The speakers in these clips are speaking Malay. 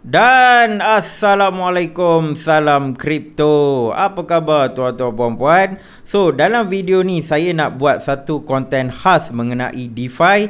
Dan Assalamualaikum, salam kripto. Apa khabar tuan-tuan puan-puan? So, dalam video ni saya nak buat satu konten khas mengenai DeFi,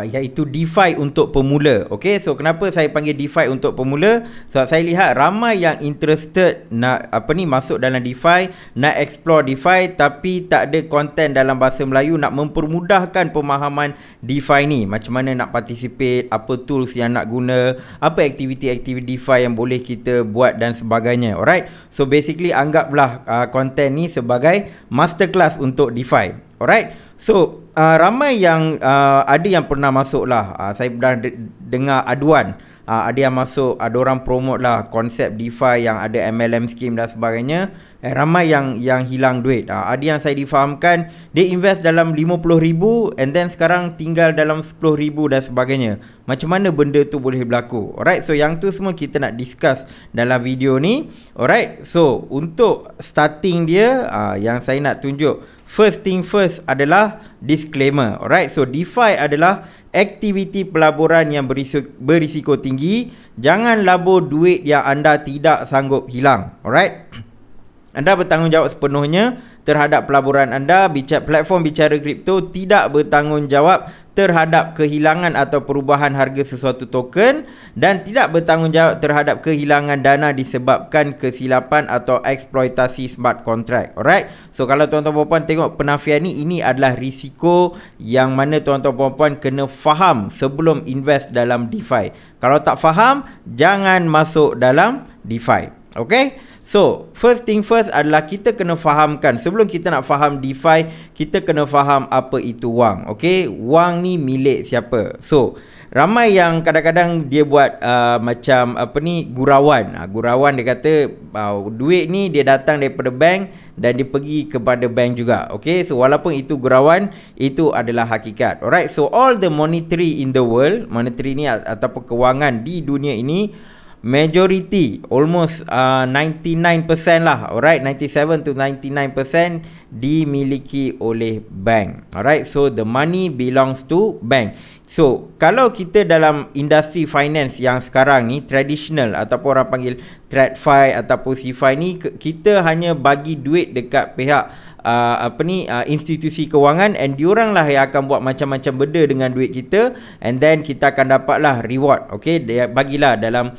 iaitu DeFi untuk pemula. Okay, so kenapa saya panggil DeFi untuk pemula? Sebab saya lihat ramai yang interested nak masuk dalam DeFi, nak explore DeFi, tapi tak ada konten dalam bahasa Melayu nak mempermudahkan pemahaman DeFi ni. Macam mana nak participate, apa tools yang nak guna, apa aktiviti-aktiviti DeFi yang boleh kita buat dan sebagainya. Alright, so basically anggaplah konten ni sebagai masterclass untuk DeFi. Alright, so ramai yang ada yang pernah masuk lah. Saya pernah dengar aduan, ada yang masuk, ada orang promote lah konsep DeFi yang ada MLM scheme dan sebagainya. Ramai yang hilang duit. Ada yang saya difahamkan dia invest dalam 50,000 and then sekarang tinggal dalam 10,000 dan sebagainya. Macam mana benda tu boleh berlaku? Alright, so yang tu semua kita nak discuss dalam video ni. Alright, so untuk starting dia, yang saya nak tunjuk, first thing first adalah disclaimer. Alright, so DeFi adalah aktiviti pelaburan yang berisiko tinggi. Jangan labur duit yang anda tidak sanggup hilang. Alright, anda bertanggungjawab sepenuhnya terhadap pelaburan anda. Platform bicara kripto tidak bertanggungjawab terhadap kehilangan atau perubahan harga sesuatu token dan tidak bertanggungjawab terhadap kehilangan dana disebabkan kesilapan atau eksploitasi smart contract. Alright, so kalau tuan-tuan puan-puan tengok penafian ni, ini adalah risiko yang mana tuan-tuan puan-puan kena faham sebelum invest dalam DeFi. Kalau tak faham, jangan masuk dalam DeFi. Okay, so first thing first adalah kita kena fahamkan, sebelum kita nak faham DeFi, kita kena faham apa itu wang. Okay, wang ni milik siapa? So ramai yang kadang-kadang dia buat macam gurauan. Gurauan dia kata duit ni dia datang daripada bank dan dia pergi kepada bank juga. Okay, so walaupun itu gurauan, itu adalah hakikat. Alright, so all the monetary in the world, monetary ni ataupun kewangan di dunia ini, majority, almost 99% lah, alright, 97 to 99% dimiliki oleh bank. Alright, so the money belongs to bank. So kalau kita dalam industri finance yang sekarang ni traditional ataupun orang panggil TradFi ataupun CeFi ni, kita hanya bagi duit dekat pihak institusi kewangan, and diorang lah yang akan buat macam-macam benda dengan duit kita, and then kita akan dapatlah reward. Okay, dia bagilah dalam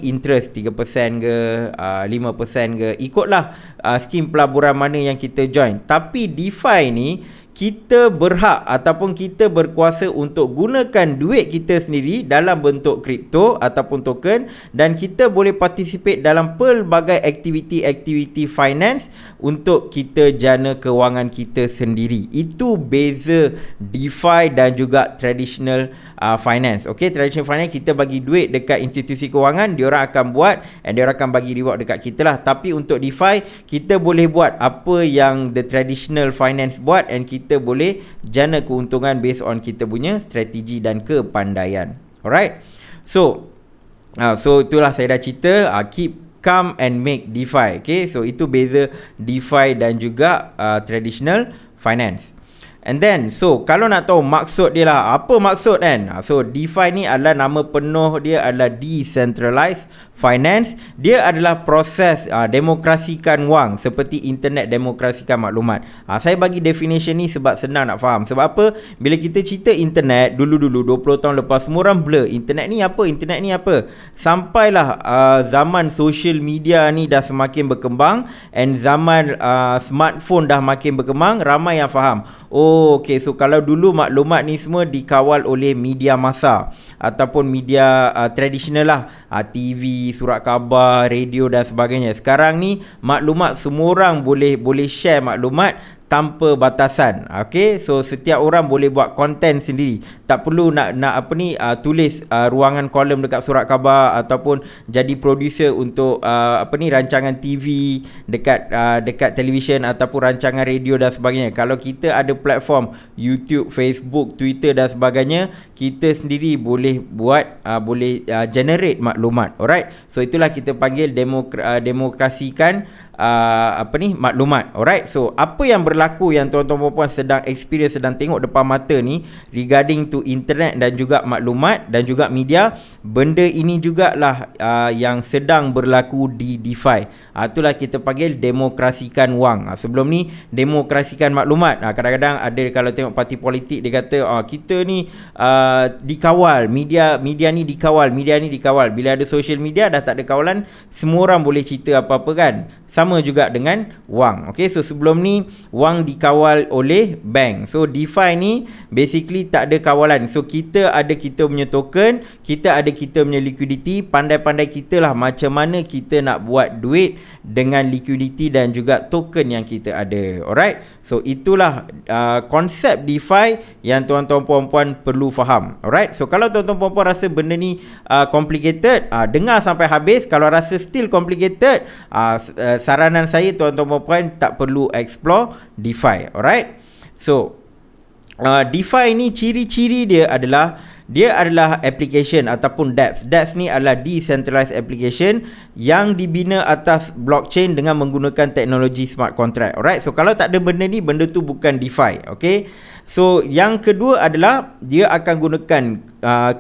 interest 3% ke 5% ke, ikutlah skim pelaburan mana yang kita join. Tapi DeFi ni kita berhak ataupun kita berkuasa untuk gunakan duit kita sendiri dalam bentuk kripto ataupun token, dan kita boleh participate dalam pelbagai aktiviti-aktiviti finance untuk kita jana kewangan kita sendiri. Itu beza DeFi dan juga traditional finance. Okay, traditional finance kita bagi duit dekat institusi kewangan, diorang akan buat and diorang akan bagi reward dekat kita lah. Tapi untuk DeFi, kita boleh buat apa yang the traditional finance buat, and kita boleh jana keuntungan based on kita punya strategi dan kepandaian. Alright, so itulah saya dah cerita, keep calm and make DeFi. Okay, so itu beza DeFi dan juga traditional finance. And then, so kalau nak tahu maksud dia lah, apa maksud kan? So DeFi ni adalah, nama penuh dia adalah Decentralized Finance. Dia adalah proses demokrasikan wang seperti internet demokrasikan maklumat. Saya bagi definition ni sebab senang nak faham. Sebab apa? Bila kita cerita internet dulu-dulu 20 tahun lepas, semua orang blur. Internet ni apa? Internet ni apa? Sampailah zaman social media ni dah semakin berkembang, and zaman smartphone dah makin berkembang, ramai yang faham. Oh, okay, so kalau dulu maklumat ni semua dikawal oleh media massa ataupun media tradisional lah, TV, surat khabar, radio dan sebagainya. Sekarang ni maklumat semua orang boleh share maklumat tanpa batasan. Okay, so setiap orang boleh buat konten sendiri, tak perlu nak tulis ruangan kolom dekat surat khabar ataupun jadi producer untuk rancangan TV dekat televisyen ataupun rancangan radio dan sebagainya. Kalau kita ada platform YouTube, Facebook, Twitter dan sebagainya, kita sendiri boleh buat generate maklumat. Alright, so itulah kita panggil demokrasikan maklumat. Alright, so apa yang berlaku yang tuan-tuan puan sedang experience, sedang tengok depan mata ni regarding to internet dan juga maklumat dan juga media, benda ini jugalah yang sedang berlaku di DeFi. Itulah kita panggil demokrasikan wang. Sebelum ni demokrasikan maklumat. Kadang-kadang ada, kalau tengok parti politik, dia kata kita ni dikawal, media ni dikawal, media ni dikawal. Bila ada social media dah tak ada kawalan, semua orang boleh cerita apa-apa kan. Sama juga dengan wang. Okay, so sebelum ni wang dikawal oleh bank. So DeFi ni basically tak ada kawalan. So kita ada kita punya token, kita ada kita punya liquidity. Pandai-pandai kita lah macam mana kita nak buat duit dengan liquidity dan juga token yang kita ada. Alright, so itulah konsep DeFi yang tuan-tuan puan-puan perlu faham. Alright, so kalau tuan-tuan puan-puan rasa benda ni complicated, dengar sampai habis. Kalau rasa still complicated, saranan saya tuan-tuan puan-puan tak perlu explore DeFi. Alright, so DeFi ni ciri-ciri dia adalah application ataupun dApps. dApps ni adalah decentralized application yang dibina atas blockchain dengan menggunakan teknologi smart contract. Alright, so kalau tak ada benda ni, benda tu bukan DeFi. Okay, so yang kedua adalah dia akan gunakan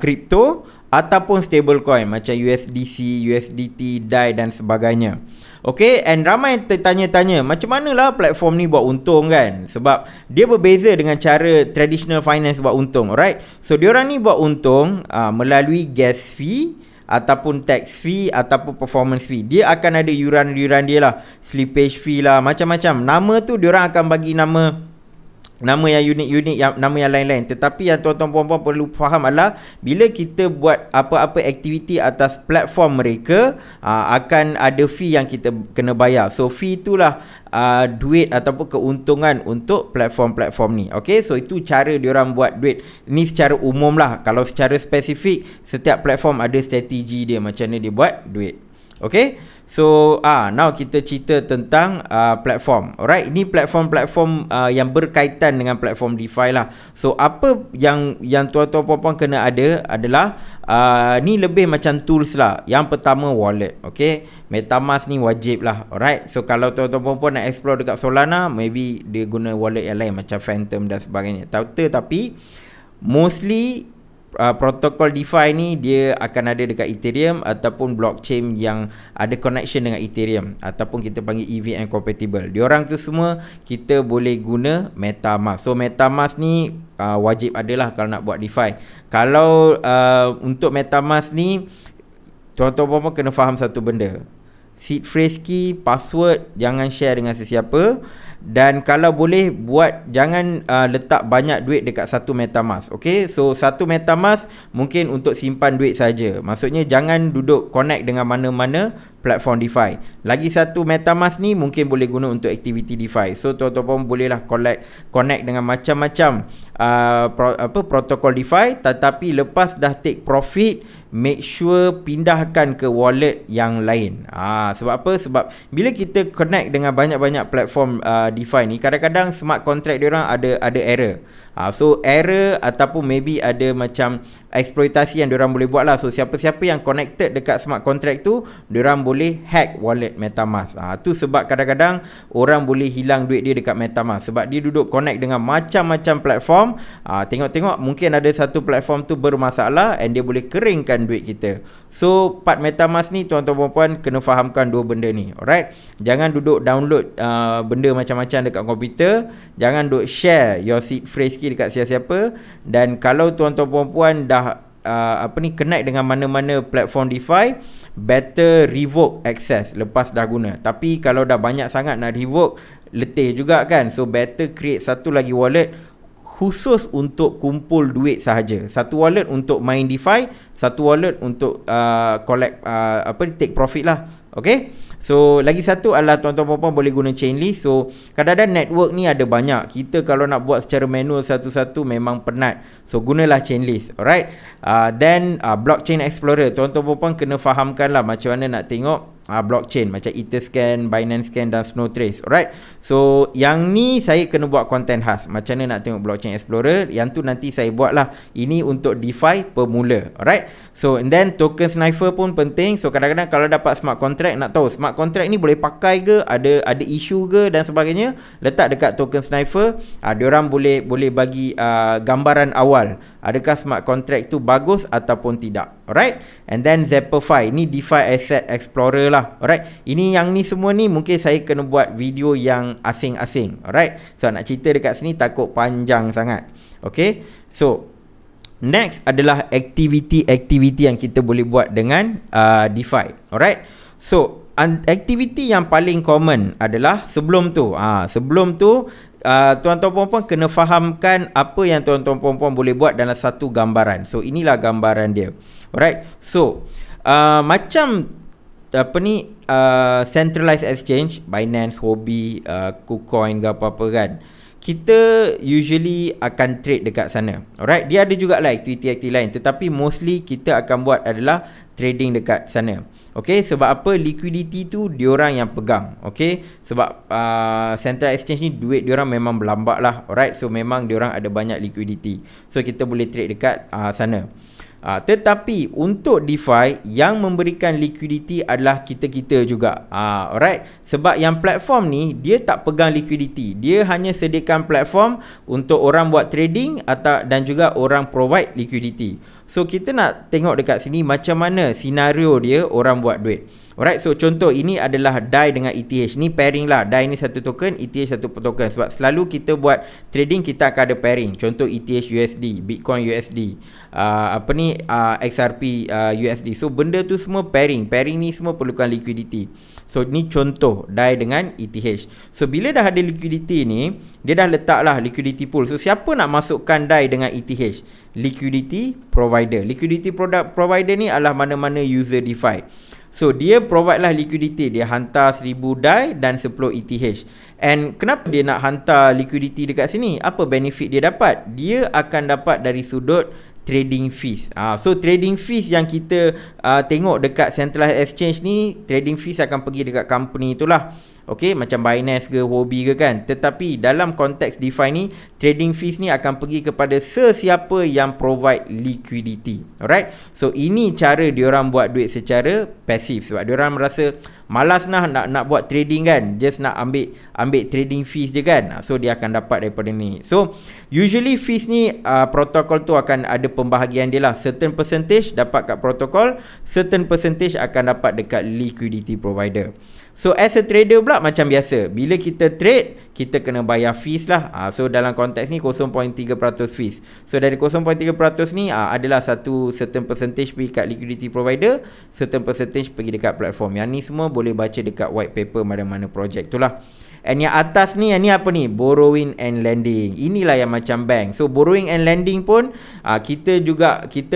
crypto ataupun stablecoin macam USDC, USDT, DAI dan sebagainya. Okay, and ramai tertanya-tanya macam manalah platform ni buat untung kan, sebab dia berbeza dengan cara traditional finance buat untung. Alright, so diorang ni buat untung melalui gas fee ataupun tax fee ataupun performance fee. Dia akan ada yuran-yuran dia lah, slippage fee lah, macam-macam. Nama tu diorang akan bagi nama yang unik-unik, nama yang lain-lain. Tetapi yang tuan-tuan puan-puan perlu faham adalah bila kita buat apa-apa aktiviti atas platform mereka, akan ada fee yang kita kena bayar. So fee itulah duit ataupun keuntungan untuk platform-platform ni. Okay, so itu cara diorang buat duit. Ni secara umum lah. Kalau secara spesifik, setiap platform ada strategi dia macam mana dia buat duit. Okay, so now kita cerita tentang platform. Alright, ini platform-platform yang berkaitan dengan platform DeFi lah. So apa yang tuan-tuan puan-puan kena ada adalah ni lebih macam tools lah. Yang pertama wallet. Okay, MetaMask ni wajib lah. Alright, so kalau tuan-tuan puan-puan nak explore dekat Solana, maybe dia guna wallet yang lain macam Phantom dan sebagainya. Tapi mostly protokol DeFi ni dia akan ada dekat Ethereum ataupun blockchain yang ada connection dengan Ethereum ataupun kita panggil EVM compatible. Diorang tu semua kita boleh guna MetaMask. So MetaMask ni wajib adalah kalau nak buat DeFi. Kalau untuk MetaMask ni, tuan-tuan puan-puan kena faham satu benda. Seed phrase key, password jangan share dengan sesiapa. Dan kalau boleh jangan letak banyak duit dekat satu MetaMask. Okay, so satu MetaMask mungkin untuk simpan duit saja. Maksudnya jangan duduk connect dengan mana-mana platform DeFi. Lagi satu MetaMask ni mungkin boleh guna untuk aktiviti DeFi. So tuan-tuan bolehlah connect dengan macam-macam protokol DeFi. Tetapi lepas dah take profit, make sure pindahkan ke wallet yang lain. Sebab apa? Sebab bila kita connect dengan banyak-banyak platform DeFi ni, kadang-kadang smart contract diorang ada error. So error ataupun maybe ada macam eksploitasi yang diorang boleh buat lah. So siapa-siapa yang connected dekat smart contract tu, diorang boleh hack wallet MetaMask. Tu sebab kadang-kadang orang boleh hilang duit dia dekat MetaMask, sebab dia duduk connect dengan macam-macam platform. Tengok-tengok mungkin ada satu platform tu bermasalah and dia boleh keringkan duit kita. So part MetaMask ni tuan-tuan puan-puan kena fahamkan dua benda ni. Alright, jangan duduk download benda macam-macam dekat komputer. Jangan duduk share your seed phrase key dekat siapa-siapa. Dan kalau tuan-tuan puan-puan dah connect dengan mana-mana platform DeFi, better revoke access lepas dah guna. Tapi kalau dah banyak sangat nak revoke, letih juga kan. So better create satu lagi wallet khusus untuk kumpul duit sahaja. Satu wallet untuk main DeFi, satu wallet untuk take profit lah. Okay, so lagi satu adalah tuan-tuan puan-puan boleh guna Chainlist. So kadang-kadang network ni ada banyak. Kita kalau nak buat secara manual satu-satu memang penat. So gunalah Chainlist. Alright, then Blockchain Explorer, tuan-tuan puan-puan kena fahamkan lah macam mana nak tengok blockchain macam Etherscan, Binance Scan dan Snowtrace. Alright. So yang ni saya kena buat konten khas. Macam mana nak tengok blockchain explorer, yang tu nanti saya buat lah. Ini untuk DeFi pemula. Alright. So and then token sniper pun penting. So kadang-kadang kalau dapat smart contract, nak tahu smart contract ni boleh pakai ke, ada isu ke dan sebagainya, letak dekat token sniper. Diorang boleh bagi gambaran awal adakah smart contract tu bagus ataupun tidak. Alright. And then Zepify ni DeFi Asset Explorer lah. Alright. Ini yang ni semua ni mungkin saya kena buat video yang asing-asing. Alright. So nak cerita dekat sini takut panjang sangat. Okay. So next adalah aktiviti-aktiviti yang kita boleh buat dengan DeFi. Alright. So aktiviti yang paling common adalah sebelum tu tuan-tuan puan-puan kena fahamkan apa yang tuan-tuan puan-puan boleh buat dalam satu gambaran. So inilah gambaran dia. Alright. So macam centralized exchange, Binance, Huobi, KuCoin ke apa-apa kan, kita usually akan trade dekat sana. Alright. Dia ada juga lah aktiviti-aktiviti lain, tetapi mostly kita akan buat adalah trading dekat sana. Okay, sebab apa? Liquidity tu diorang yang pegang. Okay, sebab central exchange ni duit diorang memang berlambak lah. Alright, so memang diorang ada banyak liquidity. So kita boleh trade dekat sana. Tetapi untuk DeFi yang memberikan liquidity adalah kita-kita juga. Alright, sebab yang platform ni dia tak pegang liquidity. Dia hanya sediakan platform untuk orang buat trading dan juga orang provide liquidity. So kita nak tengok dekat sini macam mana senario dia orang buat duit. Alright, so contoh ini adalah DAI dengan ETH. Ni pairing lah. DAI ni satu token, ETH satu token. Sebab selalu kita buat trading kita akan ada pairing. Contoh ETH USD, Bitcoin USD, XRP USD. So benda tu semua pairing. Pairing ni semua perlukan liquidity. So ni contoh DAI dengan ETH. So bila dah ada liquidity ni, dia dah letaklah liquidity pool. So siapa nak masukkan DAI dengan ETH? Liquidity provider. Liquidity product provider ni adalah mana-mana user DeFi. So dia provide lah liquidity. Dia hantar 1000 DAI dan 10 ETH. And kenapa dia nak hantar liquidity dekat sini? Apa benefit dia dapat? Dia akan dapat dari sudut trading fees. So trading fees yang kita tengok dekat centralized exchange ni, trading fees akan pergi dekat company itulah. Okay, macam Binance ke Huobi ke kan. Tetapi dalam konteks DeFi ni, trading fees ni akan pergi kepada sesiapa yang provide liquidity. Alright. So ini cara diorang buat duit secara pasif. Sebab diorang merasa malas nak buat trading kan, just nak ambil trading fees je kan. So dia akan dapat daripada ni. So usually fees ni protokol tu akan ada pembahagian dia lah. Certain percentage dapat kat protokol, certain percentage akan dapat dekat liquidity provider. So as a trader pula macam biasa, bila kita trade kita kena bayar fees lah. So dalam konteks ni 0.3% fees. So dari 0.3% ni adalah satu certain percentage pergi kat liquidity provider, certain percentage pergi dekat platform. Yang ni semua boleh baca dekat white paper mana-mana project tu lah. And yang atas ni, yang ni apa ni? Borrowing and lending. Inilah yang macam bank. So borrowing and lending pun kita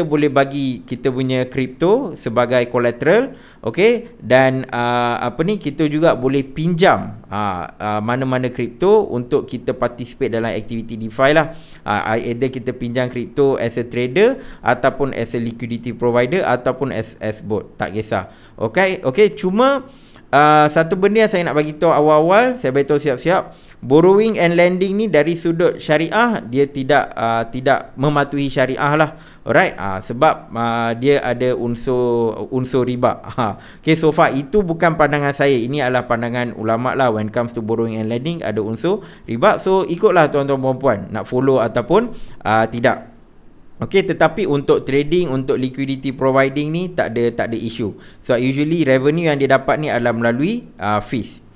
boleh bagi kita punya crypto sebagai collateral. Okay. Dan kita juga boleh pinjam mana-mana crypto untuk kita participate dalam aktiviti DeFi lah. Either kita pinjam crypto as a trader ataupun as a liquidity provider ataupun as both. Tak kisah. Okay. Cuma satu benda yang saya nak bagi tahu awal-awal, saya bagi tahu siap-siap, borrowing and lending ni dari sudut syariah dia tidak mematuhi syariah lah. Alright, sebab dia ada unsur riba. Okay, so far itu bukan pandangan saya, ini adalah pandangan ulama lah. When comes to borrowing and lending ada unsur riba. So ikutlah tuan-tuan puan-puan nak follow ataupun tidak. Okay, tetapi untuk trading, untuk liquidity providing ni tak ada isu. So usually revenue yang dia dapat ni adalah melalui fees.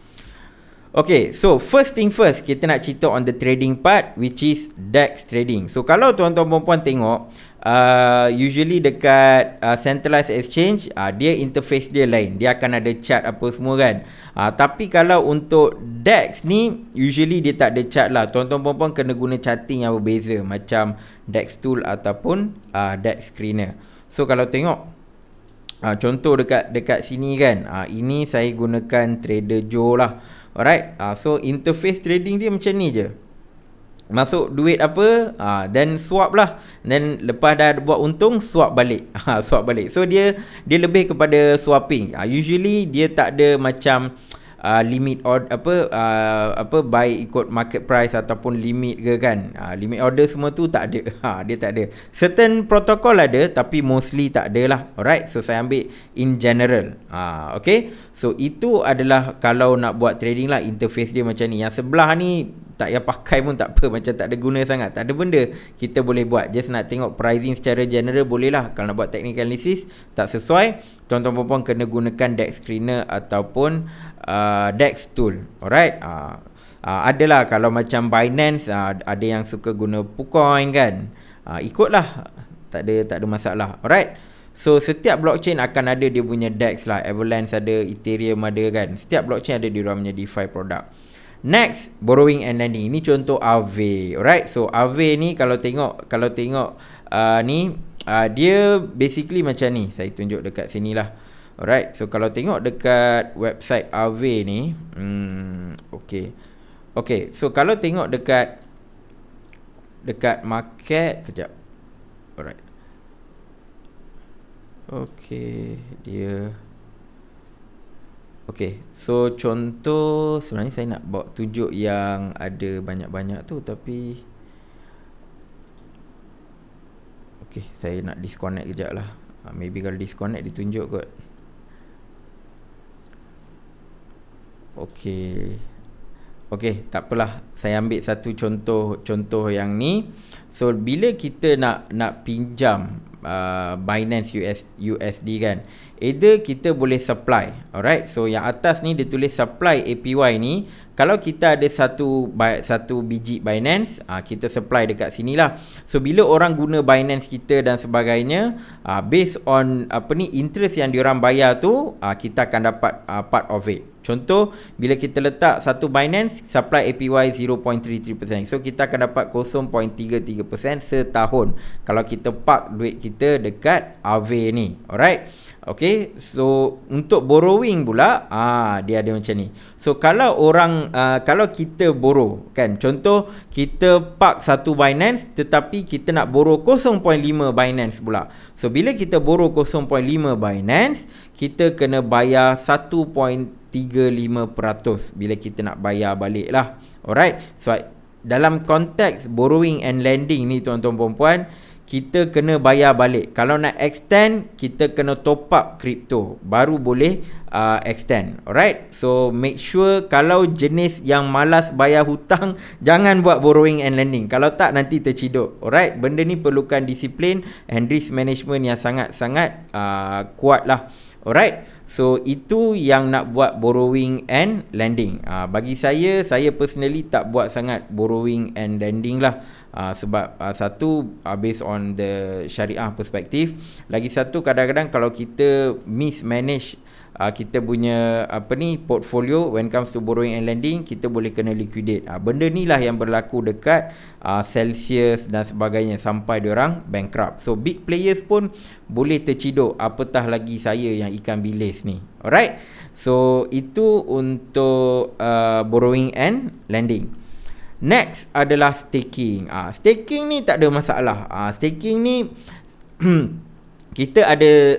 Okay, so first thing first, kita nak cerita on the trading part, which is DEX trading. So kalau tuan-tuan perempuan tengok, usually dekat centralized exchange, dia interface dia lain. Dia akan ada chart apa semua kan. Tapi kalau untuk DEX ni, usually dia tak ada chart lah. Tuan-tuan perempuan kena guna charting yang berbeza, macam DEX tool ataupun DEX screener. So kalau tengok, contoh dekat sini kan, ini saya gunakan Trader Joe lah. Alright, so interface trading dia macam ni je. masuk duit apa, then swap lah, then lepas dah buat untung swap balik. Swap balik. So dia lebih kepada swapping. Usually dia tak ada macam limit order apa buy ikut market price ataupun limit ke kan. Limit order semua tu tak ada. Dia tak ada. Certain protocol ada tapi mostly tak ada lah. Alright, so saya ambil in general. Okay, so itu adalah kalau nak buat trading lah, interface dia macam ni. Yang sebelah ni tak payah pakai pun tak apa, macam tak ada guna sangat, tak ada benda kita boleh buat. Just nak tengok pricing secara general boleh lah. Kalau nak buat technical analysis tak sesuai, tuan-tuan perempuan kena gunakan DEX screener ataupun DEX tool. Alright, adalah kalau macam Binance, ada yang suka guna PuCoin kan, ikutlah, tak ada masalah. Alright, so setiap blockchain akan ada dia punya DEX lah. Avalanche ada, Ethereum ada kan, setiap blockchain ada dia orang punya DeFi product. Next, borrowing and lending. Ini contoh Aave. Alright, so Aave ni kalau tengok ni dia basically macam ni. Saya tunjuk dekat sini lah. Alright, so kalau tengok dekat website Aave ni, okay, so kalau tengok dekat market, kejap. Alright, okay, dia okay, so contoh, sebenarnya saya nak bawa tunjuk yang ada banyak-banyak tu, tapi okay, saya nak disconnect kejap lah. Maybe kalau disconnect dia tunjuk kot. Okay, tak apalah, saya ambil satu contoh yang ni. So bila kita nak pinjam Binance USD kan, either kita boleh supply. Alright, so yang atas ni dia tulis supply APY ni. Kalau kita ada satu biji Binance, kita supply dekat sini lah. So bila orang guna Binance kita dan sebagainya, based on interest yang diorang bayar tu, kita akan dapat part of it. Contoh, bila kita letak satu Binance, supply APY 0.33%. So kita akan dapat 0.33% setahun kalau kita park duit kita dekat Aave ni. Alright, okay, so untuk borrowing pula, dia ada macam ni. So kalau kalau kita borrow kan, contoh kita park satu Binance tetapi kita nak borrow 0.5 Binance pula. So bila kita borrow 0.5 Binance, kita kena bayar 1.35% bila kita nak bayar balik lah. Alright, so dalam konteks borrowing and lending ni tuan-tuan perempuan, kita kena bayar balik. Kalau nak extend, kita kena top up crypto baru boleh extend. Alright, so make sure kalau jenis yang malas bayar hutang, jangan buat borrowing and lending. Kalau tak, nanti terciduk. Alright, benda ni perlukan disiplin and risk management yang sangat-sangat kuat lah. Alright, so itu yang nak buat borrowing and lending. Bagi saya personally tak buat sangat borrowing and lending lah. Sebab satu, based on the syariah perspektif. Lagi satu, kadang-kadang kalau kita mismanage kita punya portfolio when comes to borrowing and lending, kita boleh kena liquidate. Benda ni lah yang berlaku dekat Celsius dan sebagainya sampai diorang bankrupt. So big players pun boleh terciduk, apatah lagi saya yang ikan bilis ni. Alright, so itu untuk borrowing and lending. Next adalah staking. Staking ni tak ada masalah. Staking ni kita ada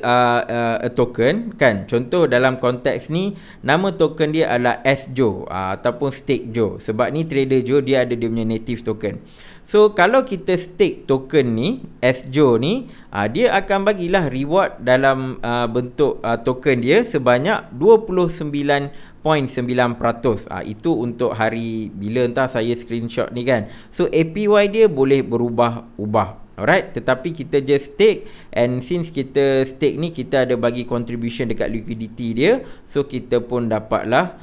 a token kan. Contoh dalam konteks ni, nama token dia adalah SJO ataupun Stake Joe. Sebab ni trader Joe dia ada dia punya native token. So kalau kita stake token ni, SJO ni, dia akan bagilah reward dalam bentuk token dia sebanyak 29.9%. Itu untuk hari bila entah saya screenshot ni kan. So APY dia boleh berubah-ubah. Alright, tetapi kita just stake, and since kita stake ni kita ada bagi contribution dekat liquidity dia, so kita pun dapatlah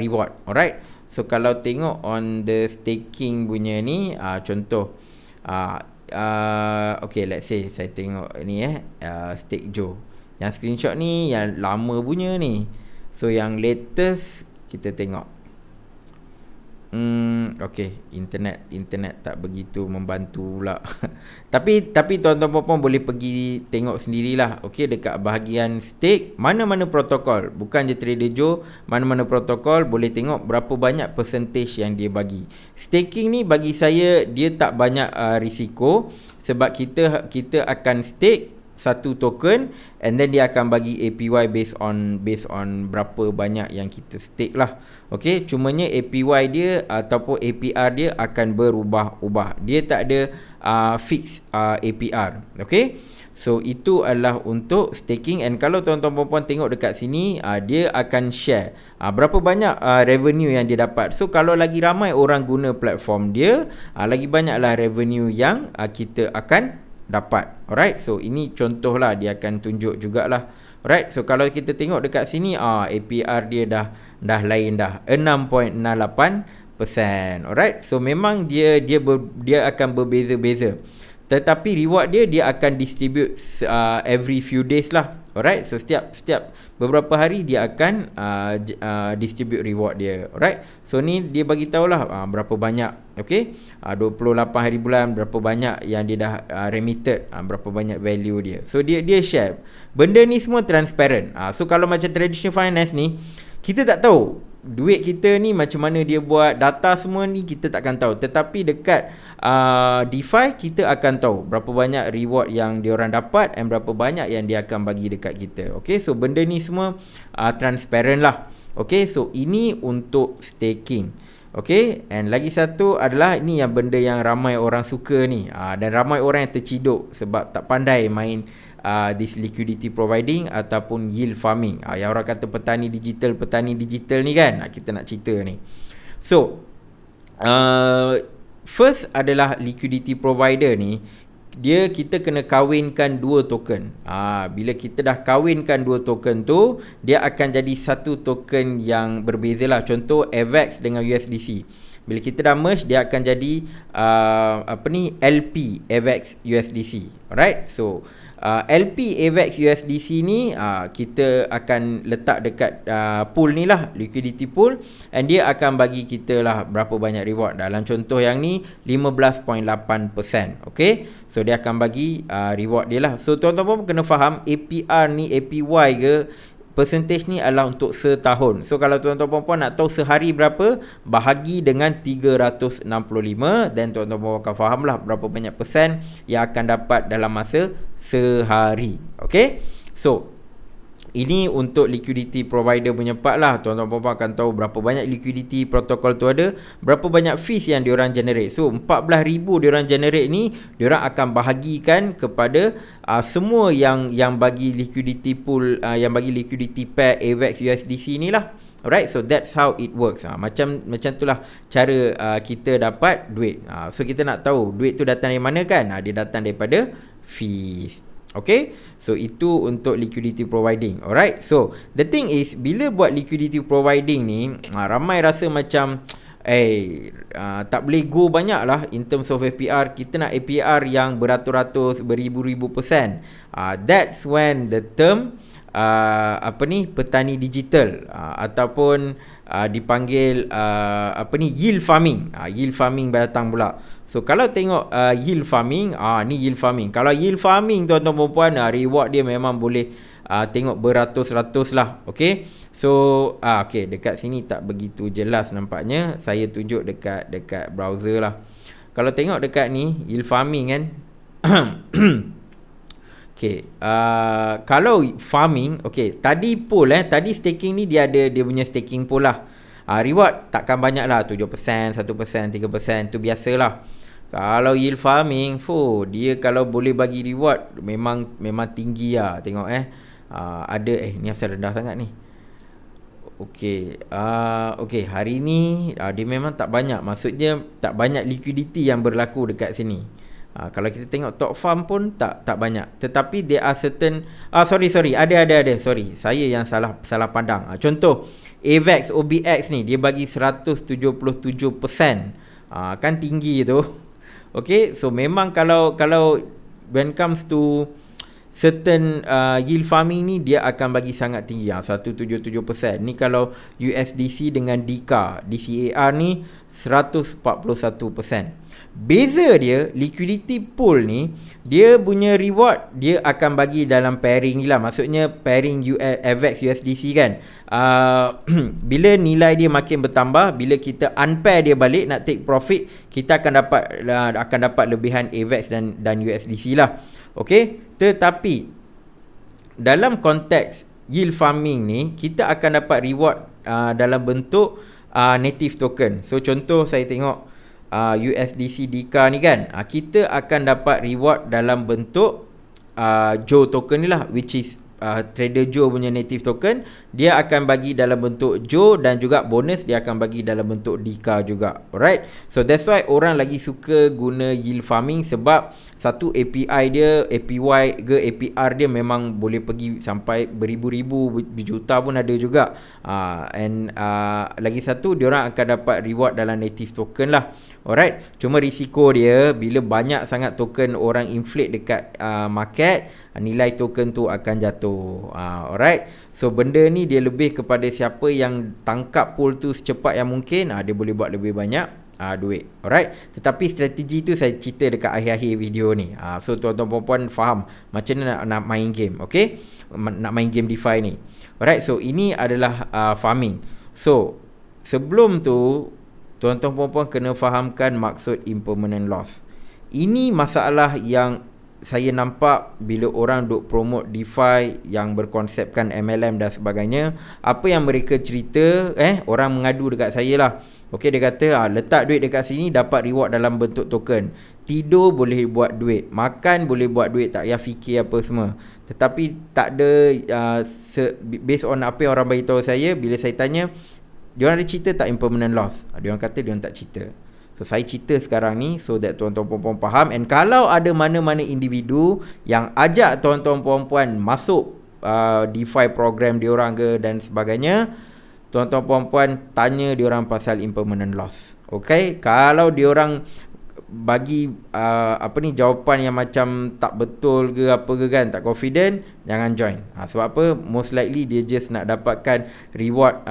reward. Alright, so kalau tengok on the staking punya ni, contoh okay, let's say saya tengok ni Stake Joe. Yang screenshot ni yang lama punya ni. So yang latest kita tengok. Okey, internet tak begitu membantu pula. tapi tuan-tuan puan-puan boleh pergi tengok sendirilah. Okey, dekat bahagian stake mana-mana protokol, bukan je Trader Joe, mana-mana protokol boleh tengok berapa banyak percentage yang dia bagi. Staking ni bagi saya dia tak banyak risiko sebab kita akan stake satu token and then dia akan bagi APY based on berapa banyak yang kita stake lah. Okey, cumanya APY dia ataupun APR dia akan berubah-ubah. Dia tak ada fix APR. Okey. So itu adalah untuk staking. And kalau tuan-tuan puan-puan tengok dekat sini, dia akan share berapa banyak revenue yang dia dapat. So kalau lagi ramai orang guna platform dia, lagi banyaklah revenue yang kita akan dapat. Alright, so ini contoh lah, dia akan tunjuk jugalah. Alright, so kalau kita tengok dekat sini, APR dia dah lain dah, 6.68%. Alright, so memang dia akan berbeza-beza. Tetapi reward dia akan distribute every few days lah. Alright, so setiap beberapa hari dia akan distribute reward dia. Alright, so ni dia bagi tahulah berapa banyak. Okay, 28 hari bulan berapa banyak yang dia dah remitted, berapa banyak value dia. So dia share. Benda ni semua transparent. So kalau macam traditional finance ni, kita tak tahu duit kita ni macam mana dia buat, data semua ni kita takkan tahu. Tetapi dekat DeFi kita akan tahu berapa banyak reward yang diorang dapat dan berapa banyak yang dia akan bagi dekat kita. Okay, so benda ni semua transparent lah. Okay, so ini untuk staking. Okay, and lagi satu adalah ini yang benda yang ramai orang suka ni, dan ramai orang yang terciduk sebab tak pandai main this liquidity providing ataupun yield farming. Yang orang kata petani digital ni kan, kita nak cerita ni. So first adalah liquidity provider ni, kita kena kahwinkan dua token. Bila kita dah kahwinkan dua token tu, dia akan jadi satu token yang berbeza lah. Contoh AVAX dengan USDC. Bila kita dah merge, dia akan jadi LP AVAX USDC. Alright, so LP AVAX USDC ni kita akan letak dekat pool ni lah, liquidity pool, and dia akan bagi kita lah berapa banyak reward. Dalam contoh yang ni 15.8%. Okay, so dia akan bagi reward dia lah. So tuan-tuan pun kena faham APR ni, APY ke, percentage ni adalah untuk setahun. So kalau tuan-tuan puan-puan nak tahu sehari berapa, bahagi dengan 365, dan tuan-tuan puan akan faham lah berapa banyak persen yang akan dapat dalam masa sehari. Okay, so ini untuk liquidity provider punya part lah. Tuan-tuan puan-puan akan tahu berapa banyak liquidity protokol tu ada, berapa banyak fees yang diorang generate. So 14,000 diorang generate ni, diorang akan bahagikan kepada semua yang bagi liquidity pool, yang bagi liquidity pair AVAX USDC ni lah. Alright, so that's how it works. Macam itulah cara kita dapat duit. So kita nak tahu duit tu datang dari mana kan? Dia datang daripada fees. Okay, so itu untuk liquidity providing. Alright, so the thing is, bila buat liquidity providing ni, ramai rasa macam tak boleh go banyak lah in terms of APR. Kita nak APR yang beratus-ratus, beribu-ribu persen. That's when the term petani digital ataupun dipanggil yield farming. Yield farming datang pula. So kalau tengok yield farming, ni yield farming. Kalau yield farming tuan-tuan perempuan, reward dia memang boleh tengok beratus-ratus lah. Okay, so okay, dekat sini tak begitu jelas nampaknya. Saya tunjuk dekat browser lah. Kalau tengok dekat ni yield farming kan. Okay, kalau farming, okay, tadi pool tadi staking ni dia ada dia punya staking pool lah. Reward takkan banyak lah, 7%, 1%, 3%, tu biasalah. Kalau yield farming, dia kalau boleh bagi reward memang tinggi lah. Tengok ada ni asal rendah sangat ni. Okey, hari ni dia memang tak banyak. Maksudnya tak banyak liquidity yang berlaku dekat sini. Kalau kita tengok top farm pun tak banyak. Tetapi there are certain sorry, ada. Sorry, saya yang salah pandang. Contoh AVAX OBX ni dia bagi 177%. Kan tinggi tu. Okay, so memang kalau when comes to certain yield farming ni, dia akan bagi sangat tinggi, 177%. Ni kalau USDC dengan DCAR ni 141%. Beza dia, liquidity pool ni, dia punya reward dia akan bagi dalam pairing ni lah. Maksudnya pairing AVAX USDC kan. Bila nilai dia makin bertambah, bila kita unpair dia balik nak take profit, kita akan dapat lebihan AVAX dan USDC lah. Okay, tetapi dalam konteks yield farming ni, kita akan dapat reward dalam bentuk native token. So contoh saya tengok USDC DICA ni kan, kita akan dapat reward dalam bentuk Joe token ni lah, which is Trader Joe punya native token. Dia akan bagi dalam bentuk Joe, dan juga bonus dia akan bagi dalam bentuk DICA juga. Alright, so that's why orang lagi suka guna yield farming, sebab satu API dia, APY ke APR dia memang boleh pergi sampai beribu-ribu, berjuta pun ada juga. Lagi satu, diorang akan dapat reward dalam native token lah. Alright, cuma risiko dia bila banyak sangat token orang inflate dekat market, nilai token tu akan jatuh. Alright, so benda ni dia lebih kepada siapa yang tangkap pool tu secepat yang mungkin, dia boleh buat lebih banyak duit. Alright, tetapi strategi tu saya cerita dekat akhir-akhir video ni. So tuan-tuan puan-puan faham macam mana nak main game. Okay, nak main game DeFi ni. Alright, so ini adalah farming. So sebelum tu, tuan-tuan puan-puan kena fahamkan maksud impermanent loss. Ini masalah yang saya nampak bila orang duk promote DeFi yang berkonsepkan MLM dan sebagainya. Apa yang mereka cerita, orang mengadu dekat saya lah. Okey, dia kata letak duit dekat sini dapat reward dalam bentuk token. Tidur boleh buat duit, makan boleh buat duit, tak payah fikir apa semua. Tetapi tak ada based on apa yang orang bagi tahu saya, bila saya tanya, diorang ada cerita tak impermanent loss? Diorang kata diorang tak cerita. So saya cerita sekarang ni so that tuan-tuan puan-puan faham. And kalau ada mana-mana individu yang ajak tuan-tuan puan-puan masuk DeFi program diorang ke dan sebagainya, tuan-tuan puan-puan tanya diorang pasal impermanent loss. Okay, kalau diorang bagi jawapan yang macam tak betul ke apa ke kan, tak confident, jangan join. Sebab apa? Most likely dia just nak dapatkan reward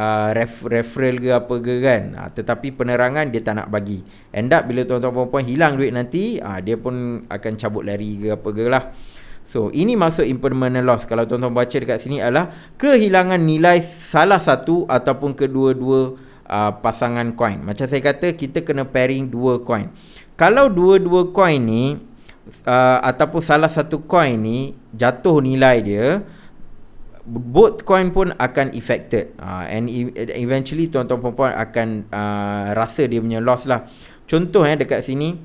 referral ke apa ke kan. Tetapi penerangan dia tak nak bagi. End up bila tuan-tuan puan-puan hilang duit nanti, dia pun akan cabut lari ke apa ke lah. So ini maksud impermanent loss. Kalau tuan-tuan baca dekat sini adalah kehilangan nilai salah satu ataupun kedua-dua pasangan coin. Macam saya kata, kita kena pairing dua coin. Kalau dua-dua coin ni ataupun salah satu coin ni jatuh nilai dia, both coin pun akan affected, and eventually tuan-tuan puan-puan akan rasa dia punya loss lah. Contoh dekat sini,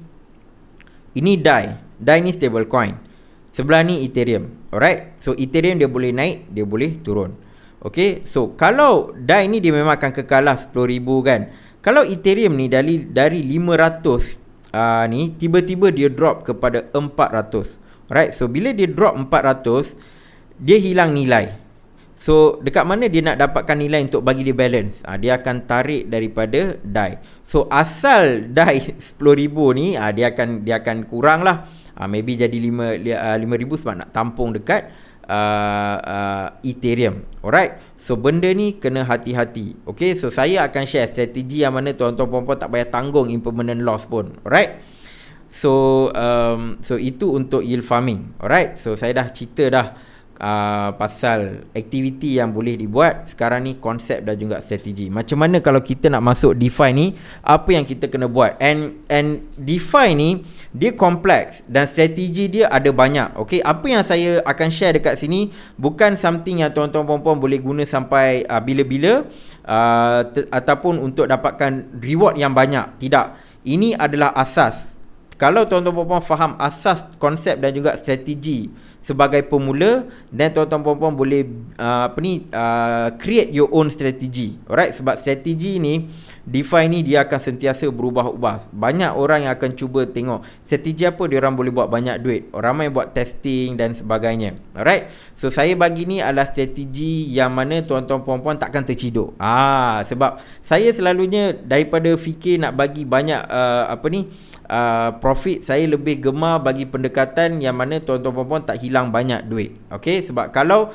ini DAI ni stable coin, sebelah ni Ethereum. Alright, so Ethereum dia boleh naik, dia boleh turun. Okay, so kalau DAI ni dia memang akan kekal lah 10,000 kan. Kalau Ethereum ni dari 500 ni tiba-tiba dia drop kepada 400. Alright, so bila dia drop 400, dia hilang nilai. So dekat mana dia nak dapatkan nilai untuk bagi dia balance? Dia akan tarik daripada DAI. So asal DAI 10,000 ni, dia akan kurang lah. Maybe jadi 5,000 sebab nak tampung dekat Ethereum. Alright, so benda ni kena hati-hati. Okay, so saya akan share strategi yang mana tuan-tuan puan-puan tak payah tanggung impermanent loss pun. Alright, so itu untuk yield farming. Alright, so saya dah cerita dah pasal aktiviti yang boleh dibuat. Sekarang ni konsep dan juga strategi. Macam mana kalau kita nak masuk DeFi ni, apa yang kita kena buat. And DeFi ni dia kompleks dan strategi dia ada banyak. Okay, apa yang saya akan share dekat sini bukan something yang tuan-tuan puan-puan boleh guna sampai bila-bila ataupun untuk dapatkan reward yang banyak. Tidak, ini adalah asas. Kalau tuan-tuan puan-puan faham asas, konsep dan juga strategi sebagai pemula, dan tuan-tuan puan-puan boleh create your own strategy. Alright, sebab strategi ni, DeFi ni dia akan sentiasa berubah-ubah. Banyak orang yang akan cuba tengok strategi apa dia orang boleh buat banyak duit. Ramai buat testing dan sebagainya. Alright, so saya bagi ni adalah strategi yang mana tuan-tuan puan-puan takkan terciduk. Sebab saya selalunya daripada fikir nak bagi banyak profit, saya lebih gemar bagi pendekatan yang mana tuan-tuan puan-puan tak hilang hilang banyak duit. Okay, sebab kalau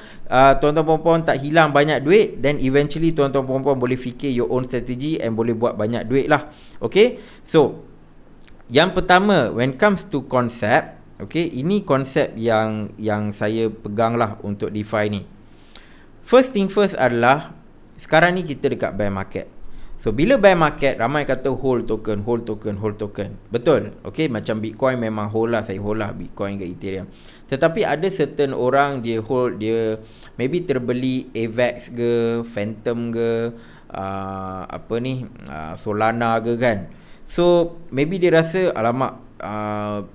tuan-tuan puan-puan tak hilang banyak duit, then eventually tuan-tuan puan-puan boleh fikir your own strategy and boleh buat banyak duit lah. Okay, so yang pertama, when comes to concept, okay, ini konsep yang saya pegang lah untuk DeFi ni. First thing first adalah, sekarang ni kita dekat bear market. So bila bear market, ramai kata hold token, hold token, hold token. Betul. Okay, macam Bitcoin memang hold lah, saya hold lah Bitcoin ke Ethereum. Tetapi ada certain orang dia hold, dia maybe terbeli AVAX ke, Phantom ke, Solana ke kan. So maybe dia rasa alamak,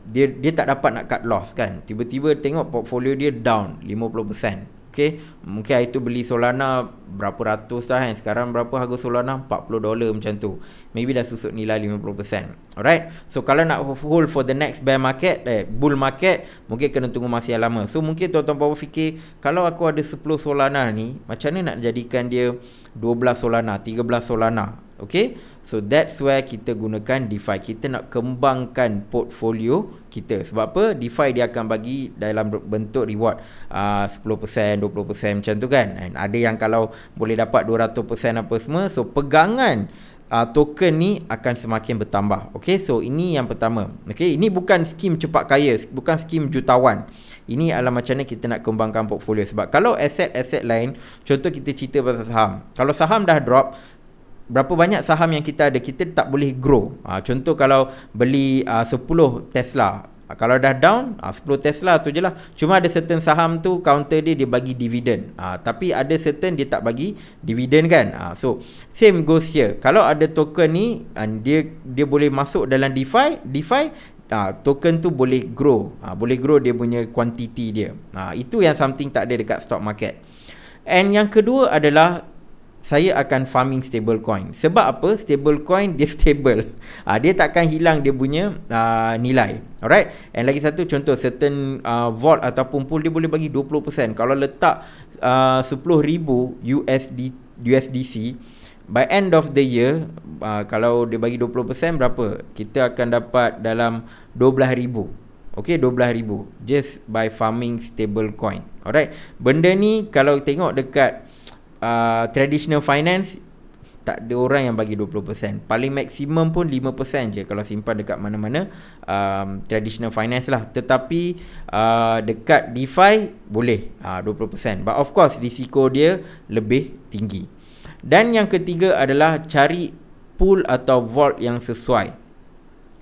dia tak dapat nak cut loss kan. Tiba-tiba tengok portfolio dia down 50%. Okay, mungkin hari tu beli Solana berapa ratus lah kan. Sekarang berapa harga Solana? $40 macam tu. Maybe dah susut nilai 50%. Alright, so kalau nak hold for the next bear market, bull market, mungkin kena tunggu masa yang lama. So mungkin tuan-tuan bawa fikir, kalau aku ada 10 Solana ni, macam mana nak jadikan dia 12 Solana, 13 Solana. Okay, so that's where kita gunakan DeFi. Kita nak kembangkan portfolio kita. Sebab apa? DeFi dia akan bagi dalam bentuk reward 10%, 20% macam tu kan. And ada yang kalau boleh dapat 200% apa semua. So pegangan token ni akan semakin bertambah. Okay, so ini yang pertama. Okay, ini bukan skim cepat kaya, bukan skim jutawan. Ini adalah macam mana kita nak kembangkan portfolio. Sebab kalau aset-aset lain, contoh kita cerita pasal saham. Kalau saham dah drop, berapa banyak saham yang kita ada, kita tak boleh grow. Contoh kalau beli 10 Tesla, kalau dah down, 10 Tesla tu je lah. Cuma ada certain saham tu counter dia bagi dividen. Tapi ada certain dia tak bagi dividen kan. So same goes here. Kalau ada token ni, dia boleh masuk dalam DeFi, token tu boleh grow. Boleh grow dia punya quantity dia. Itu yang something tak ada dekat stock market. And yang kedua adalah, saya akan farming stablecoin. Sebab apa? Stablecoin dia stable. Dia takkan hilang dia punya nilai. Alright. And lagi satu contoh, certain vault ataupun pool dia boleh bagi 20%. Kalau letak 10,000 USDC, by end of the year, kalau dia bagi 20%, berapa? Kita akan dapat dalam 12,000. Okay, 12,000 just by farming stablecoin. Alright. Benda ni kalau tengok dekat traditional finance, tak ada orang yang bagi 20%. Paling maksimum pun 5% je kalau simpan dekat mana-mana traditional finance lah. Tetapi dekat DeFi boleh 20%. But of course risiko dia lebih tinggi. Dan yang ketiga adalah cari pool atau vault yang sesuai.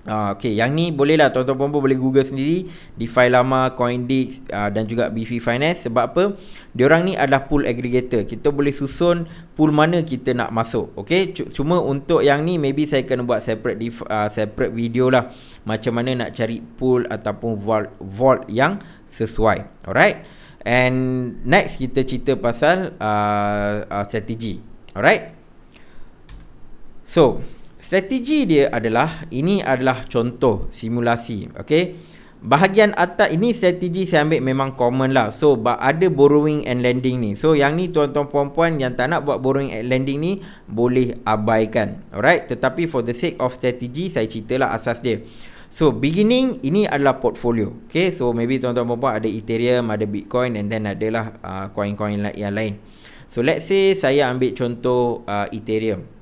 Okay, yang ni boleh lah tuan-tuan boleh google sendiri, DeFi Lama, CoinDex dan juga BV Finance. Sebab apa? Diorang ni adalah pool aggregator. Kita boleh susun pool mana kita nak masuk. Okay, cuma untuk yang ni maybe saya kena buat separate video lah, macam mana nak cari pool ataupun vault yang sesuai. Alright. And next kita cerita pasal strategi. Alright. So strategi dia adalah, ini adalah contoh simulasi. Okay, bahagian atas ini strategi saya ambil memang common lah. So ada borrowing and lending ni. So yang ni tuan-tuan puan-puan yang tak nak buat borrowing and lending ni boleh abaikan. Alright, tetapi for the sake of strategi, saya ceritalah asas dia. So beginning, ini adalah portfolio. Okay, so maybe tuan-tuan puan-puan ada Ethereum, ada Bitcoin, and then adalah coin-coin yang lain. So let's say saya ambil contoh Ethereum.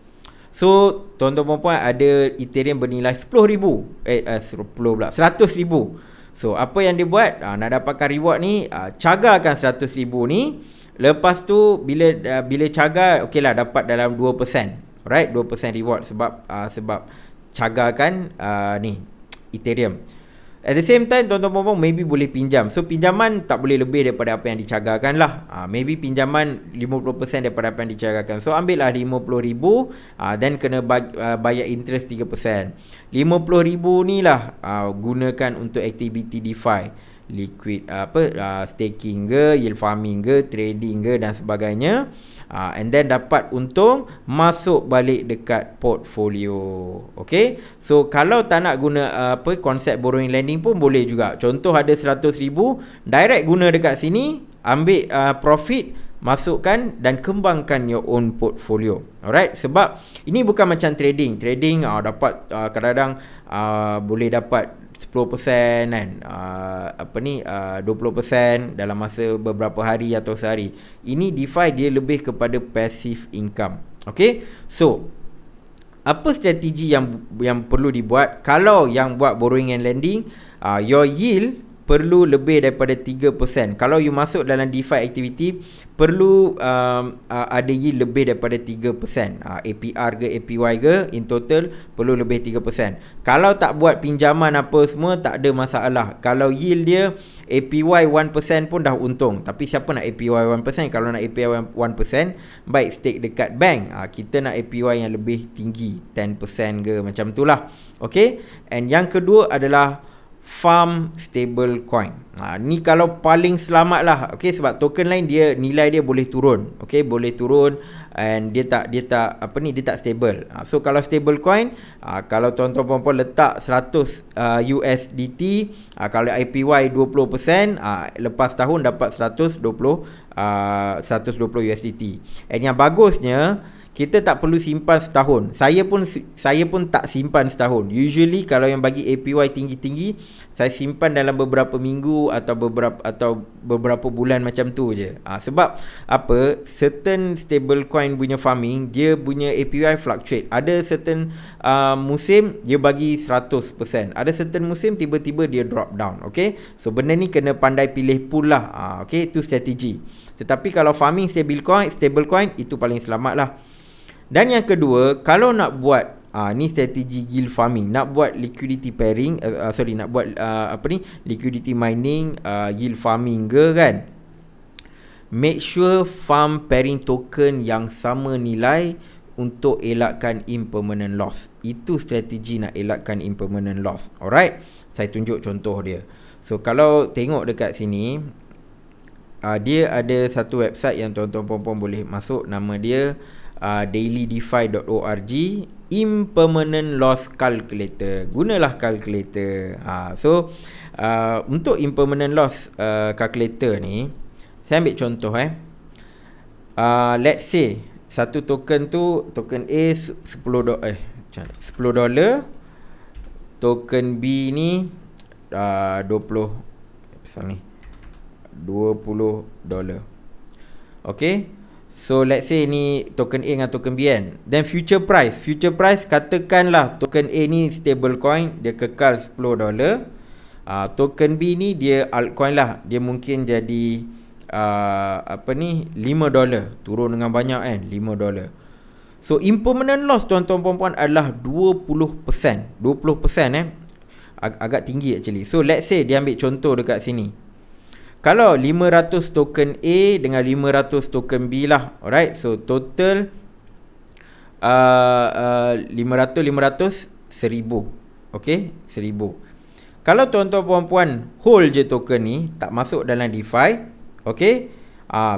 So tuan-tuan puan-puan ada Ethereum bernilai 100,000. So apa yang dia buat, nak dapatkan reward ni, cagarkan 100,000 ni. Lepas tu bila cagar, okey lah, dapat dalam 2%. Alright, 2% reward sebab cagarkan ni Ethereum. At the same time, tuan-tuan puan-puan maybe boleh pinjam. So pinjaman tak boleh lebih daripada apa yang dicagarkan lah. Maybe pinjaman 50% daripada apa yang dicagarkan. So ambil lah 50,000, then kena bayar interest 3%. 50,000 ni lah gunakan untuk aktiviti DeFi, liquid staking ke, yield farming ke, trading ke dan sebagainya. And then dapat untung, masuk balik dekat portfolio. Okay, so kalau tak nak guna konsep borrowing lending pun boleh juga. Contoh ada 100,000, direct guna dekat sini, ambil profit, masukkan dan kembangkan your own portfolio. Alright, sebab ini bukan macam trading dapat kadang-kadang boleh dapat 10% kan, 20% dalam masa beberapa hari atau sehari. Ini DeFi dia lebih kepada passive income. Okay, so apa strategi yang perlu dibuat? Kalau yang buat borrowing and lending, your yield perlu lebih daripada 3%. Kalau you masuk dalam DeFi activity, perlu ada yield lebih daripada 3%. APR ke APY ke, in total perlu lebih 3%. Kalau tak buat pinjaman apa semua, tak ada masalah. Kalau yield dia APY 1% pun dah untung. Tapi siapa nak APY 1%? Kalau nak APY 1%, baik stake dekat bank. Kita nak APY yang lebih tinggi, 10% ke, macam tu lah. Okay. And yang kedua adalah farm stable coin. Ni kalau paling selamat lah. Okay, sebab token lain dia nilai dia boleh turun. Okay, boleh turun and dia tak stable. So kalau stable coin, kalau tuan-tuan puan-puan letak 100 USDT, kalau APY 20%, lepas tahun dapat 120 USDT. And yang bagusnya, kita tak perlu simpan setahun. Saya pun tak simpan setahun. Usually kalau yang bagi APY tinggi-tinggi, saya simpan dalam beberapa minggu atau beberapa bulan macam tu je. Sebab apa? Certain stable coin punya farming, dia punya APY fluctuate. Ada certain musim dia bagi 100%. Ada certain musim tiba-tiba dia drop down. Okay? So benda ni kena pandai pilih pool lah. Okay? Itu strategi. Tetapi kalau farming stable coin itu paling selamat lah. Dan yang kedua, kalau nak buat ni strategi yield farming, nak buat liquidity pairing, nak buat liquidity mining, yield farming ke kan, make sure farm pairing token yang sama nilai untuk elakkan impermanent loss. Itu strategi nak elakkan impermanent loss. Alright, saya tunjuk contoh dia. So kalau tengok dekat sini, dia ada satu website yang tuan-tuan puan-puan boleh masuk. Nama dia dailydefi.org, impermanent loss calculator. Gunalah calculator. So untuk impermanent loss calculator ni, saya ambil contoh let's say satu token tu, token A $10, token B ni 20 $20. Okay. So let's say ni token A dengan token B kan. Then future price katakanlah token A ni stable coin, dia kekal $10. Token B ni dia altcoin lah, dia mungkin jadi $5, turun dengan banyak kan, $5. So impermanent loss tuan-tuan puan-puan adalah 20%. 20% agak tinggi actually. So let's say dia ambil contoh dekat sini. Kalau 500 token A dengan 500 token B lah. Alright, so total 500, 1000. Okay, 1000. Kalau tuan-tuan puan-puan hold je token ni, tak masuk dalam DeFi, okay,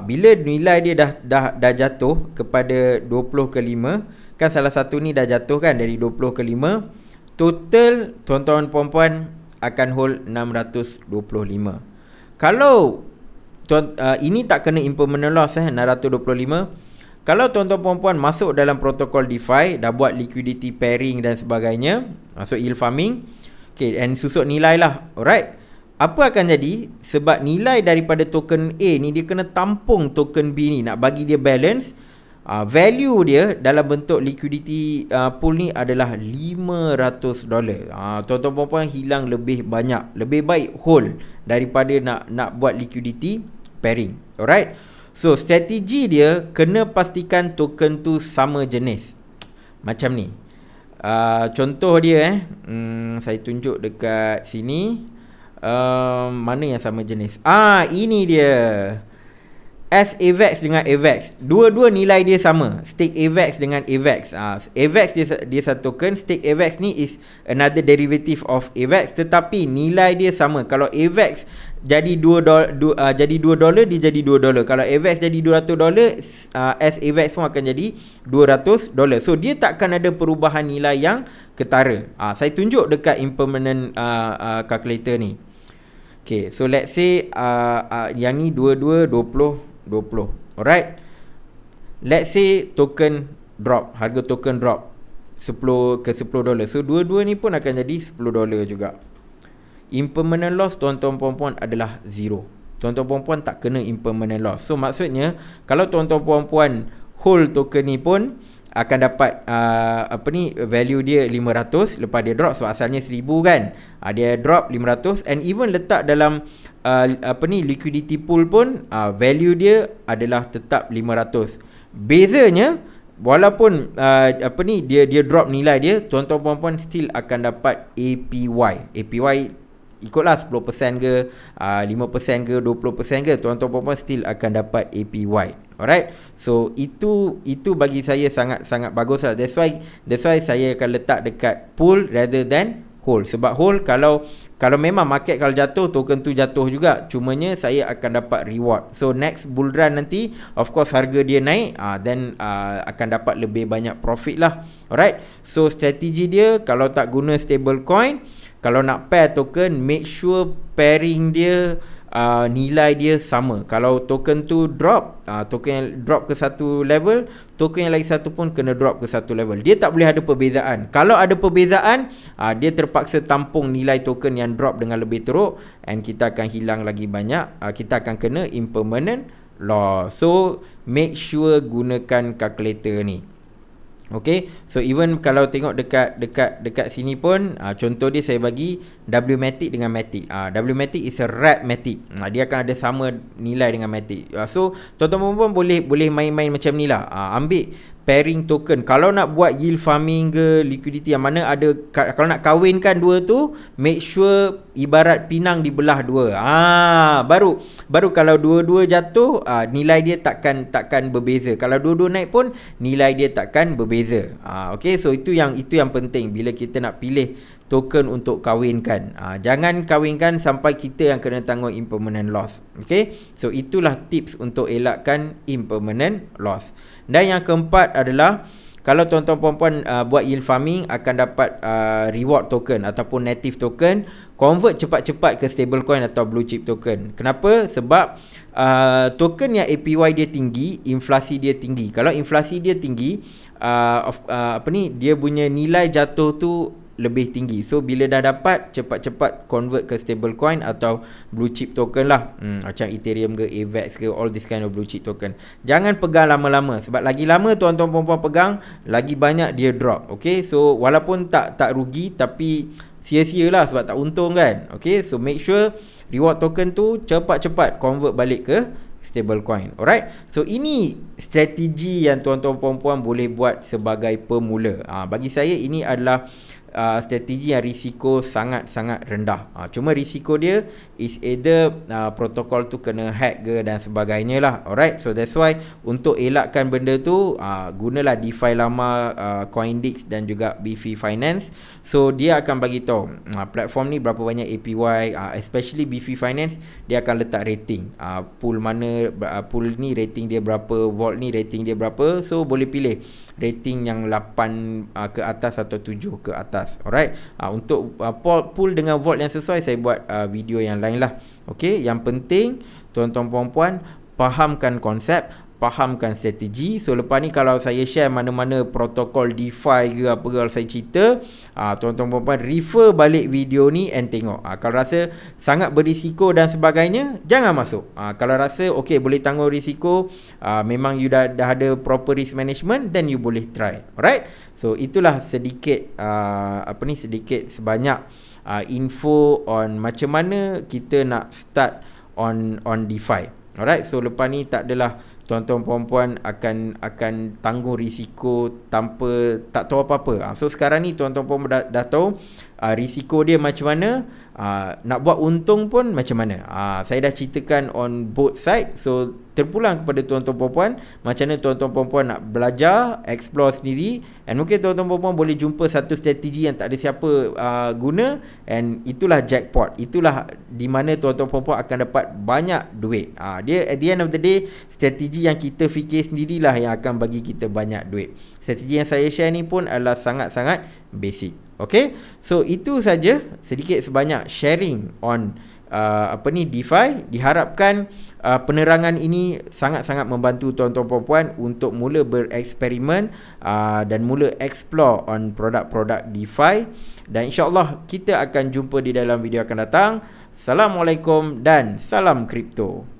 bila nilai dia dah jatuh kepada 20 ke 5, kan salah satu ni dah jatuh kan dari 20 ke 5, total tuan-tuan puan-puan akan hold 625. Kalau ini tak kena impermanent loss 625. Kalau tuan-tuan puan-puan masuk dalam protokol DeFi, dah buat liquidity pairing dan sebagainya, masuk yield farming, okay, and susut nilai lah. Alright, apa akan jadi? Sebab nilai daripada token A ni dia kena tampung token B ni, nak bagi dia balance. Value dia dalam bentuk liquidity pool ni adalah $500. Tuan-tuan puan-puan hilang lebih banyak. Lebih baik hold daripada nak buat liquidity pairing. Alright, so strategi dia kena pastikan token tu sama jenis. Macam ni. Contoh dia saya tunjuk dekat sini. Mana yang sama jenis? Ini dia. AVAX dengan AVAX, dua-dua nilai dia sama. Stake AVAX dengan AVAX. AVAX dia satu token. Stake AVAX ni is another derivative of AVAX, tetapi nilai dia sama. Kalau AVAX jadi $2, dia jadi $2. Kalau AVAX jadi $200, AVAX pun akan jadi $200. So dia takkan ada perubahan nilai yang ketara. Saya tunjuk dekat impermanent calculator ni. Okay, so let's say yang ni 22, 20. Alright, let's say token drop, harga token drop 10 ke $10. So dua-dua ni pun akan jadi $10 juga. impermanent loss tuan-tuan puan-puan adalah 0. Tuan-tuan puan-puan tak kena impermanent loss. So maksudnya kalau tuan-tuan puan-puan hold token ni pun akan dapat value dia 500 lepas dia drop, sebab asalnya 1000 kan. Dia drop 500, and even letak dalam liquidity pool pun value dia adalah tetap 500. Bezanya walaupun dia drop nilai dia, tuan-tuan puan-puan still akan dapat APY. APY ikutlah 10% ke 5% ke 20% ke, tuan-tuan puan-puan still akan dapat APY. Alright, so itu bagi saya sangat bagus lah. That's why saya akan letak dekat pool rather than hold. Sebab hold, kalau memang market kalau jatuh, token tu jatuh juga, cumanya saya akan dapat reward. So next bull run nanti, of course harga dia naik, then akan dapat lebih banyak profit lah. Alright, so strategi dia, kalau tak guna stable coin, kalau nak pair token, make sure pairing dia nilai dia sama. Kalau token tu drop, token yang drop ke satu level, token yang lagi satu pun kena drop ke satu level. Dia tak boleh ada perbezaan. Kalau ada perbezaan, dia terpaksa tampung nilai token yang drop dengan lebih teruk, and kita akan hilang lagi banyak. Kita akan kena impermanent loss. So make sure gunakan calculator ni. Okay, so even kalau tengok dekat sini pun, contoh dia saya bagi WMATIC dengan MATIC. WMATIC is a wrap MATIC. Dia akan ada sama nilai dengan MATIC. So tuan-tuan boleh main-main macam ni lah. Ambil pairing token. Kalau nak buat yield farming ke liquidity yang mana ada, kalau nak kawinkan dua tu, make sure ibarat pinang dibelah dua. Baru kalau dua-dua jatuh, nilai dia takkan berbeza. Kalau dua-dua naik pun nilai dia takkan berbeza. Okay, so itu yang penting bila kita nak pilih token untuk kawinkan. Jangan kawinkan sampai kita yang kena tanggung impermanent loss. Okay, so itulah tips untuk elakkan impermanent loss. Dan yang keempat adalah, kalau tuan-tuan puan-puan buat yield farming, akan dapat reward token ataupun native token, convert cepat-cepat ke stablecoin atau blue chip token. Kenapa? Sebab token yang APY dia tinggi, inflasi dia tinggi. Kalau inflasi dia tinggi, dia punya nilai jatuh tu lebih tinggi. So bila dah dapat, cepat-cepat convert ke stablecoin atau blue chip token lah. Macam Ethereum ke AVAX ke, all this kind of blue chip token. Jangan pegang lama-lama, sebab lagi lama tuan-tuan puan-puan pegang, lagi banyak dia drop. Okay, so walaupun tak rugi, tapi sia-sia lah sebab tak untung kan. Okay, so make sure reward token tu cepat-cepat convert balik ke stablecoin. Alright, so ini strategi yang tuan-tuan puan-puan boleh buat sebagai pemula. Bagi saya ini adalah strategi yang risiko sangat-sangat rendah. Cuma risiko dia is either protokol tu kena hack ke dan sebagainya lah. Alright, so that's why untuk elakkan benda tu, gunalah DeFi lama, Coindex dan juga BV Finance. So dia akan bagi tahu platform ni berapa banyak APY, especially BV Finance, dia akan letak rating. Pool mana, pool ni rating dia berapa, vault ni rating dia berapa. So boleh pilih rating yang 8 ke atas atau 7 ke atas. Alright, untuk pool dengan vault yang sesuai, saya buat video yang lain lah. Okay, yang penting tuan-tuan puan-puan fahamkan konsep, fahamkan strategi. So lepas ni kalau saya share mana-mana protokol DeFi ke apa, kalau saya cerita, tuan-tuan puan-puan refer balik video ni and tengok. Kalau rasa sangat berisiko dan sebagainya, jangan masuk. Kalau rasa okay, boleh tanggung risiko, memang you dah ada proper risk management, then you boleh try. Alright, so itulah sedikit sedikit sebanyak info on macam mana kita nak start on DeFi. Alright, so lepas ni tak adalah tuan-tuan puan-puan akan tanggung risiko tanpa tak tahu apa-apa. So sekarang ni tuan-tuan puan-puan dah tahu risiko dia macam mana, nak buat untung pun macam mana. Saya dah ceritakan on both side. So terpulang kepada tuan-tuan puan-puan, macam mana tuan-tuan puan-puan nak belajar, explore sendiri, and mungkin tuan-tuan puan-puan boleh jumpa satu strategi yang tak ada siapa guna, and itulah jackpot. Itulah di mana tuan-tuan puan-puan akan dapat banyak duit. Dia at the end of the day, strategi yang kita fikir sendirilah yang akan bagi kita banyak duit. Strategi yang saya share ni pun adalah sangat-sangat basic. Okay, so itu saja sedikit sebanyak sharing on DeFi. Diharapkan penerangan ini sangat-sangat membantu tuan-tuan puan-puan untuk mula bereksperimen dan mula explore on produk-produk DeFi. Dan insyaAllah kita akan jumpa di dalam video akan datang. Assalamualaikum dan salam kripto.